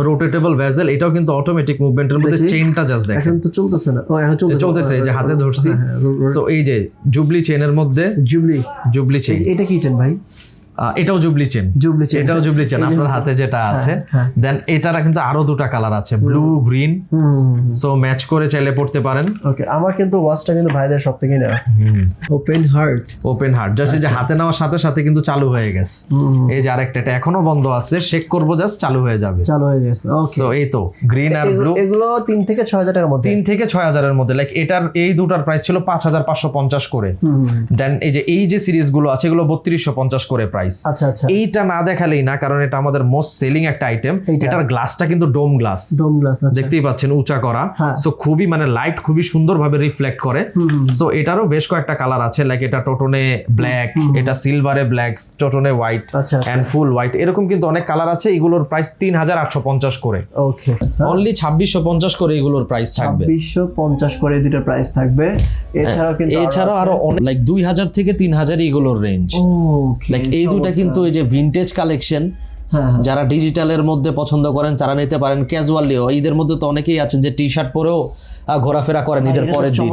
Rotatable bezel, এটাও কিন্তু automatic মুভমেন্টের মধ্যে, চেইনটা জাস্ট দেখেন এখন তো চলতেছে না, এখন চলতেছে, এই যে হাতে ধরছি। সো এই যে জুবলি চেনের মধ্যে, জুবলি চেন, এটা কি চেন ভাই? এটাও জুবলি চেন, এটাও জুবলি চেন, আপনার হাতে যেটা আছে। দেন এটারা কিন্তু আরো দুটা কালার আছে, ব্লু গ্রিন, সো ম্যাচ করে চাইলে পড়তে পারেন। ওকে, আমার কিন্তু ওয়াচটা কিন্তু ভাইদের সব থেকে না ওপেন হার্ট, জাস্ট এই যে হাতে নেওয়ার সাথে সাথে কিন্তু চালু হয়ে গেছে। এই যে আরেকটা, এটা এখনো বন্ধ আছে, শেক করবো জাস্ট চালু হয়ে যাবে। ওকে, সো এই তো গ্রিন আর ব্লু, এগুলো 3 থেকে 6,000 টাকার মধ্যে, 3 থেকে 6,000 এর মধ্যে। লাইক এটার এই দুটার প্রাইস ছিল 5,550 করে। দেন এই যে সিরিজ গুলো আছে, এগুলো 3250 করে প্রাইস। আচ্ছা, এইটা না দেখালেই না, কারণ এটা আমাদের মোস্ট সেলিং একটা আইটেম। এটার গ্লাসটা কিন্তু ডোম গ্লাস, দেখতেই পাচ্ছেন, উঁচা করা। সো খুবই মানে লাইট খুবই সুন্দরভাবে রিফ্লেক্ট করে। সো এটারও বেশ কয়েকটা কালার আছে, লাইক এটা টোটনে ব্ল্যাক, এটা সিলভারে ব্ল্যাক, টোটনে হোয়াইট এন্ড ফুল হোয়াইট, এরকম কিন্তু অনেক কালার আছে। এগুলোর প্রাইস 3,850 করে। ওকে, অনলি 2,650 করে এগুলোর প্রাইস থাকবে, 2,650 করে দুটো প্রাইস থাকবে। এছাড়াও আরো লাইক 2,000 থেকে 3,000 এগুলোর রেঞ্জ। লাইক এই দুটা কিন্তু এই যে ভিনটেজ কালেকশন, যারা ডিজিটালের মধ্যে পছন্দ করেন তারা নিতে পারেন। ক্যাজুয়ালিও ঈদের মধ্যে তো অনেকেই আছেন যে টি শার্ট পরেও ঘোরাফেরা করেন ঈদের পরের দিন।